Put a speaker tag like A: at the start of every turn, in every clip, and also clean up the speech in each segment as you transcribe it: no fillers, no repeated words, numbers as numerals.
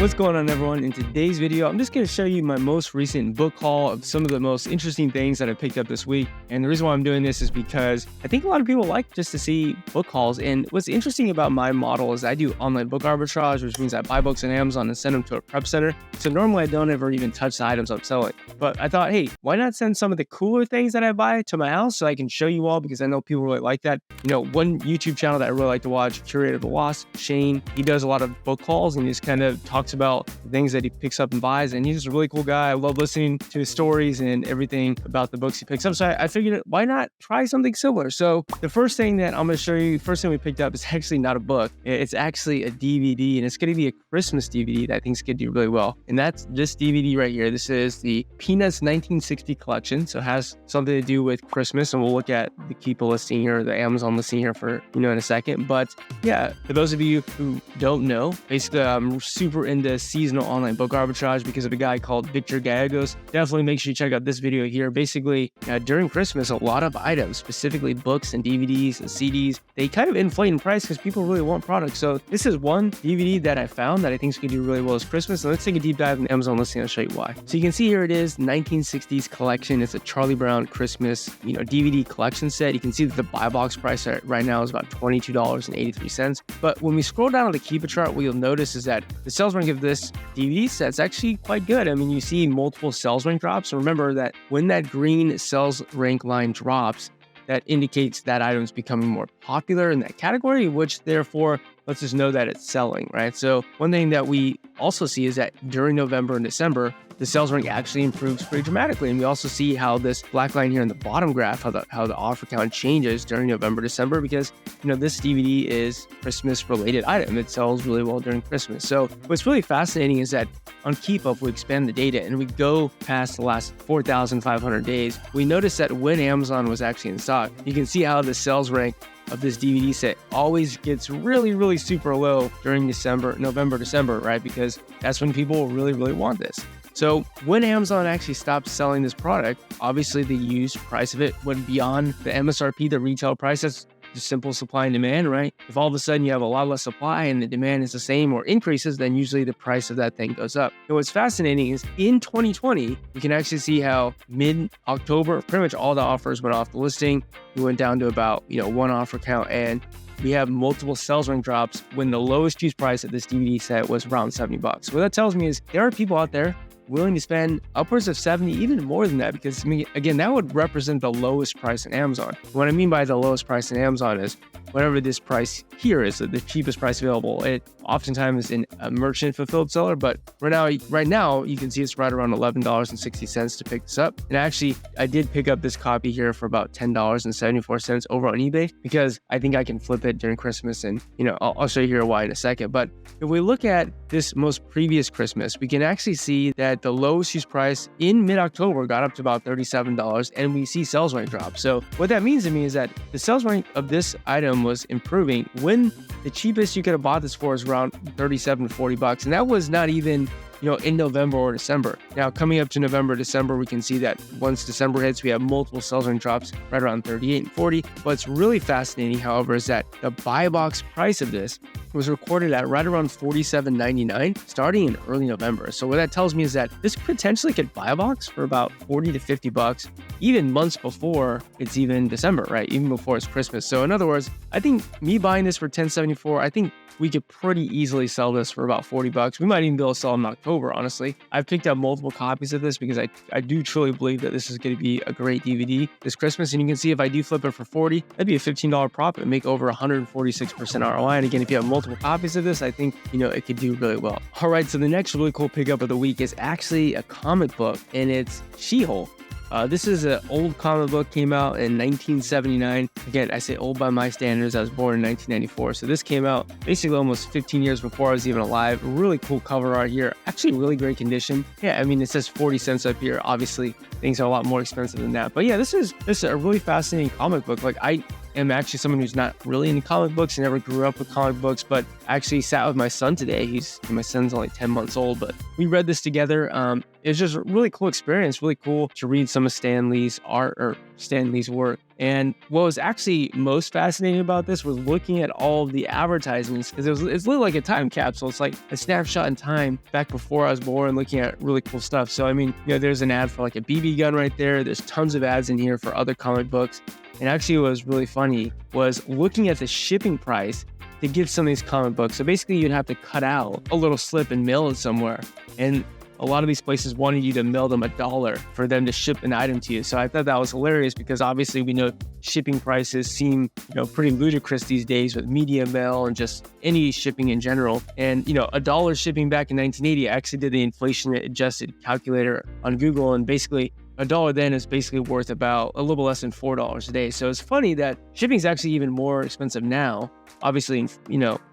A: What's going on, everyone? In today's video, I'm just going to show you my most recent book haul of some of the most interesting things that I picked up this week. And the reason why I'm doing this is because I think a lot of people like just to see book hauls. And what's interesting about my model is I do online book arbitrage, which means I buy books on Amazon and send them to a prep center. So normally I don't ever even touch the items I'm selling. But I thought, hey, why not send some of the cooler things that I buy to my house so I can show you all, because I know people really like that. You know, one YouTube channel that I really like to watch, Curator of the Lost, Shane, he does a lot of book hauls and he just kind of talks about the things that he picks up and buys. And he's just a really cool guy. I love listening to his stories and everything about the books he picks up. So I figured, why not try something similar? So the first thing that I'm going to show you, first thing we picked up is actually not a book. It's actually a DVD, and it's going to be a Christmas DVD that I think is going to do really well. And that's this DVD right here. This is the Peanuts 1960 collection. So it has something to do with Christmas, and we'll look at the Keepa listing here, the Amazon listing here for, in a second. But yeah, for those of you who don't know, basically I'm super into seasonal online book arbitrage because of a guy called Victor Gallegos. Definitely make sure you check out this video here. Basically, during Christmas, a lot of items, specifically books and DVDs and CDs, they kind of inflate in price because people really want products. So this is one DVD that I found that I think is going to do really well this Christmas. So let's take a deep dive in the Amazon listing. I'll show you why. So you can see here it is, 1960s collection. It's a Charlie Brown Christmas, DVD collection set. You can see that the buy box price right now is about $22.83. But when we scroll down on the Keepa chart, what you'll notice is that the sales rank of this DVD set's actually quite good. I mean, you see multiple sales rank drops. And remember that when that green sales rank line drops, that indicates that item is becoming more popular in that category, which therefore lets us know that it's selling, right? So one thing that we also see is that during November and December, the sales rank actually improves pretty dramatically. And we also see how this black line here in the bottom graph, how the offer count changes during November, December, because, this DVD is Christmas related item. It sells really well during Christmas. So what's really fascinating is that on Keepa, if we expand the data and we go past the last 4,500 days, we notice that when Amazon was actually in stock, you can see how the sales rank of this DVD set always gets really, really super low during November, December, right? Because that's when people really, really want this. So when Amazon actually stopped selling this product, obviously the used price of it went beyond the MSRP, the retail price. That's just simple supply and demand, right? If all of a sudden you have a lot less supply and the demand is the same or increases, then usually the price of that thing goes up. And what's fascinating is in 2020, you can actually see how mid-October, pretty much all the offers went off the listing. We went down to about, one offer count, and we have multiple sales rank drops when the lowest used price of this DVD set was around $70. What that tells me is there are people out there willing to spend upwards of 70, even more than that, because again, that would represent the lowest price in Amazon. What I mean by the lowest price in Amazon is whatever this price here is, the cheapest price available. It oftentimes is in a merchant fulfilled seller, but right now you can see it's right around $11.60 to pick this up. And actually, I did pick up this copy here for about $10.74 over on eBay because I think I can flip it during Christmas, and I'll show you here why in a second. But if we look at this most previous Christmas, we can actually see that the lowest use price in mid-October got up to about $37, and we see sales rank drop. So what that means to me is that the sales rank of this item was improving when the cheapest you could have bought this for is around $37 to $40, and that was not even in November or December. Now, coming up to November, December, we can see that once December hits, we have multiple sales rank drops right around 38 and 40. What's really fascinating, however, is that the buy box price of this was recorded at right around $47.99 starting in early November. So what that tells me is that this potentially could buy a box for about $40 to $50, even months before it's even December, right? Even before it's Christmas. So in other words, I think me buying this for $10.74, I think we could pretty easily sell this for about $40. We might even be able to sell in October, honestly. I've picked up multiple copies of this because I do truly believe that this is going to be a great DVD this Christmas. And you can see if I do flip it for $40, that'd be a $15 profit and make over 146% ROI. And again, if you have multiple copies of this, I think, it could do really well. All right, so the next really cool pickup of the week is actually a comic book, and it's She-Hulk. This is an old comic book, came out in 1979. Again, I say old by my standards. I was born in 1994. So this came out basically almost 15 years before I was even alive. Really cool cover art here. Actually, really great condition. Yeah, I mean, it says 40 cents up here. Obviously, things are a lot more expensive than that. But yeah, this is a really fascinating comic book. Like, am actually someone who's not really into comic books and never grew up with comic books, but actually sat with my son today. My son's only 10 months old, but we read this together. It was just a really cool experience, really cool to read some of Stan Lee's art or Stan Lee's work. And what was actually most fascinating about this was looking at all of the advertisements, because it's literally like a time capsule. It's like a snapshot in time back before I was born, looking at really cool stuff. So, I mean, there's an ad for like a BB gun right there. There's tons of ads in here for other comic books. And actually what was really funny was looking at the shipping price to get some of these comic books. So basically you'd have to cut out a little slip and mail it somewhere. And a lot of these places wanted you to mail them $1 for them to ship an item to you. So I thought that was hilarious, because obviously we know shipping prices seem, pretty ludicrous these days with media mail and just any shipping in general. And, $1 shipping back in 1980, I actually did the inflation adjusted calculator on Google, and basically $1 then is basically worth about a little less than $4 a day. So it's funny that shipping is actually even more expensive now. Obviously,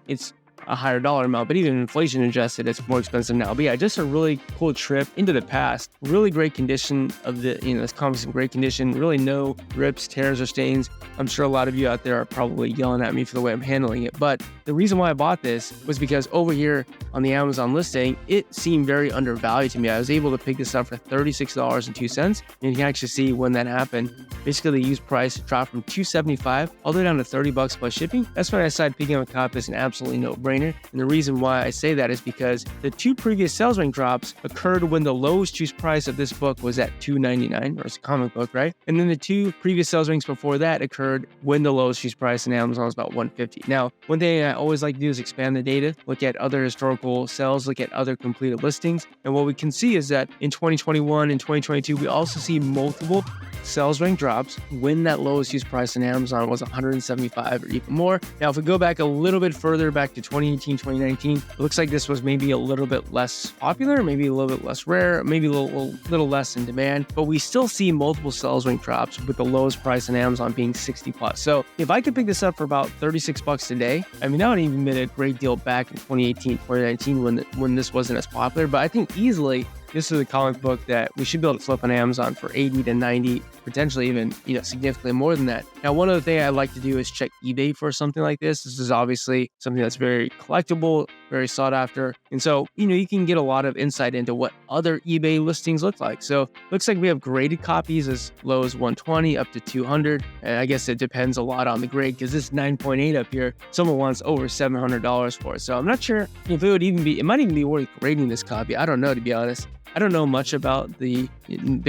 A: it's a higher dollar amount, but even inflation adjusted, it's more expensive now. But yeah, just a really cool trip into the past. Really great condition of this comic's in great condition. Really no rips, tears, or stains. I'm sure a lot of you out there are probably yelling at me for the way I'm handling it. But the reason why I bought this was because over here on the Amazon listing, it seemed very undervalued to me. I was able to pick this up for $36.02. And you can actually see when that happened. Basically, the used price dropped from $275 all the way down to $30 plus shipping. That's when I decided picking up a copy is an absolutely no-brainer. And the reason why I say that is because the two previous sales rank drops occurred when the lowest choose price of this book was at $2.99, or it's a comic book, right? And then the two previous sales ranks before that occurred when the lowest choose price in Amazon was about $150. Now, one thing I always like to do is expand the data, look at other historical sales, look at other completed listings. And what we can see is that in 2021 and 2022, we also see multiple sales rank drops when that lowest use price in Amazon was $175 or even more. Now, if we go back a little bit further, back to 2018, 2019, it looks like this was maybe a little bit less popular, maybe a little bit less rare, maybe a little less in demand, but we still see multiple sales rank drops with the lowest price in Amazon being 60 plus. So if I could pick this up for about $36 today, I mean, that would even been a great deal back in 2018, 2019 when this wasn't as popular, but I think easily this is a comic book that we should be able to flip on Amazon for 80 to 90, potentially even, significantly more than that. Now, one other thing I like to do is check eBay for something like this. This is obviously something that's very collectible, very sought after. And so, you can get a lot of insight into what other eBay listings look like. So looks like we have graded copies as low as 120 up to 200. And I guess it depends a lot on the grade, because this 9.8 up here, someone wants over $700 for it. So I'm not sure if it might even be worth grading this copy. I don't know, to be honest. I don't know much about the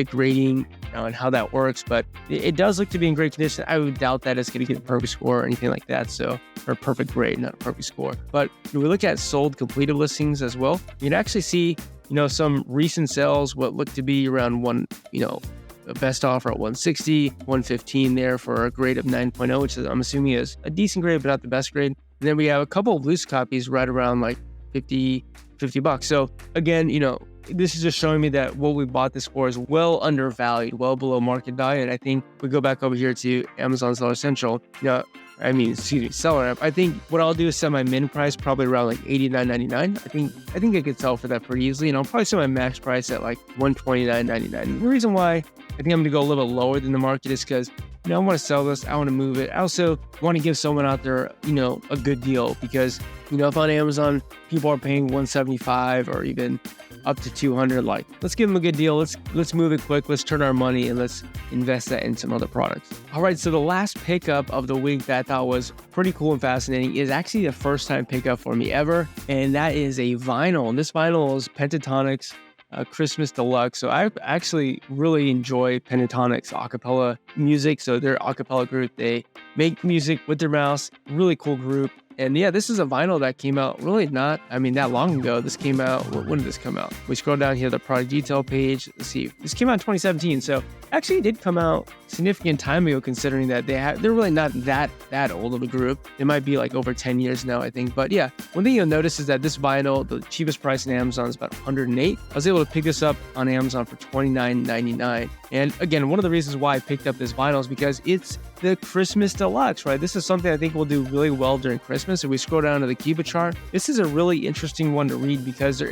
A: grading and how that works, but it does look to be in great condition. I would doubt that it's going to get a perfect score or anything like that. So, or a perfect grade, not a perfect score. But if we look at sold completed listings as well, you can actually see, some recent sales, what look to be around a best offer at 160, 115 there for a grade of 9.0, which I'm assuming is a decent grade, but not the best grade. And then we have a couple of loose copies right around like $50. So again, this is just showing me that what we bought this for is well undervalued, well below market value. And I think we go back over here to Amazon Seller Central, Seller app. I think what I'll do is set my min price probably around like $89.99. I think I could sell for that pretty easily. And I'll probably set my max price at like $129.99. The reason why I think I'm going to go a little bit lower than the market is because I want to sell this. I want to move it. I also want to give someone out there, a good deal, because, if on Amazon, people are paying $175 or even up to $200, like, let's give them a good deal. Let's move it quick. Let's turn our money and let's invest that in some other products. All right. So the last pickup of the week that I thought was pretty cool and fascinating is actually the first time pickup for me ever. And that is a vinyl. And this vinyl is Pentatonix Christmas Deluxe. So I actually really enjoy Pentatonix acapella music. So they're an acapella group. They make music with their mouse. Really cool group. And yeah, this is a vinyl that came out really not, that long ago. This came out, when did this come out? We scroll down here, the product detail page. Let's see, this came out in 2017. So actually it did come out significant time ago, considering that they're really not that old of a group. It might be like over 10 years now, I think. But yeah, one thing you'll notice is that this vinyl, the cheapest price in Amazon is about $108. I was able to pick this up on Amazon for $29.99. And again, one of the reasons why I picked up this vinyl is because it's the Christmas Deluxe, right? This is something I think will do really well during Christmas. If we scroll down to the Kiva chart, this is a really interesting one to read, because there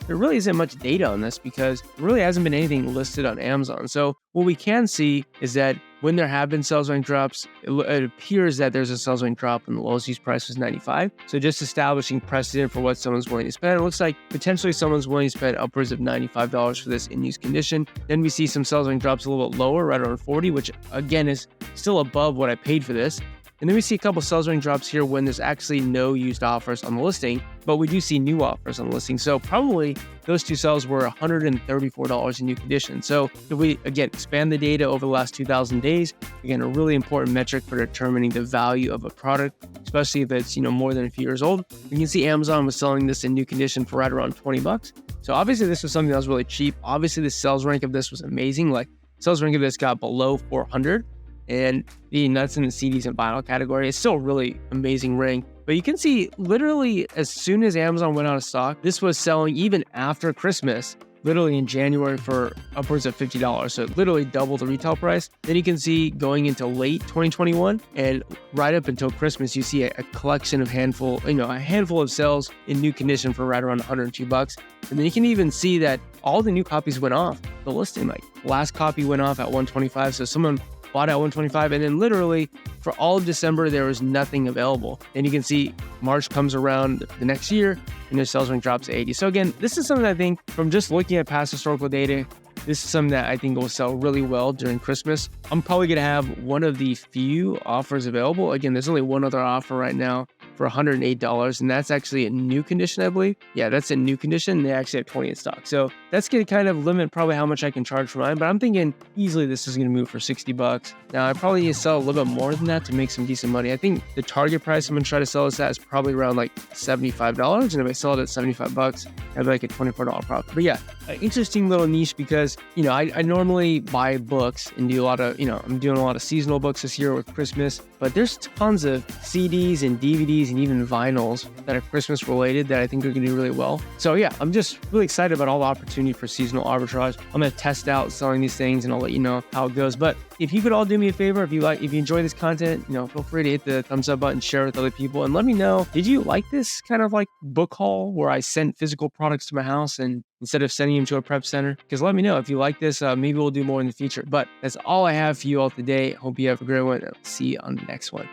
A: really isn't much data on this, because there really hasn't been anything listed on Amazon. So what we can see is that when there have been sales rank drops, it appears that there's a sales rank drop and the lowest used price was 95. So just establishing precedent for what someone's willing to spend. It looks like potentially someone's willing to spend upwards of $95 for this in use condition. Then we see some sales rank drops a little bit lower, right around 40, which again is still above what I paid for this. And then we see a couple sales rank drops here when there's actually no used offers on the listing, but we do see new offers on the listing. So probably those two sales were $134 in new condition. So if we, again, expand the data over the last 2,000 days, again, a really important metric for determining the value of a product, especially if it's, more than a few years old. We can see Amazon was selling this in new condition for right around $20. So obviously this was something that was really cheap. Obviously the sales rank of this was amazing. Like sales rank of this got below 400. And the nuts in the CDs and vinyl category is still a really amazing rank. But you can see literally as soon as Amazon went out of stock, this was selling even after Christmas, literally in January for upwards of $50. So it literally doubled the retail price. Then you can see going into late 2021 and right up until Christmas, you see a collection of a handful of sales in new condition for right around $102. And then you can even see that all the new copies went off the listing. Like last copy went off at 125. So someone bought at 125, and then literally for all of December there was nothing available. And you can see March comes around the next year and their sales rank drops to 80. So again, this is something I think from just looking at past historical data, this is something that I think will sell really well during Christmas. I'm probably going to have one of the few offers available. Again, there's only one other offer right now for $108, and that's actually in new condition, I believe. Yeah, that's in new condition. They actually have 20 in stock. So that's going to kind of limit probably how much I can charge for mine, but I'm thinking easily this is going to move for $60. Now, I probably need to sell a little bit more than that to make some decent money. I think the target price I'm going to try to sell this at is probably around like $75, and if I sell it at $75, I have like a $24 profit. But yeah, an interesting little niche because, I normally buy books and do a lot of, I'm doing a lot of seasonal books this year with Christmas, but there's tons of CDs and DVDs and even vinyls that are Christmas related that I think are going to do really well. So yeah, I'm just really excited about all the opportunity for seasonal arbitrage. I'm going to test out selling these things and I'll let you know how it goes. But if you could all do me a favor, if you enjoy this content, feel free to hit the thumbs up button, share with other people, and let me know, did you like this kind of like book haul where I sent physical products to my house and instead of sending them to a prep center? Because let me know if you like this. Maybe we'll do more in the future. But that's all I have for you all today. Hope you have a great one. I'll see you on the next one.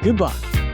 A: Goodbye.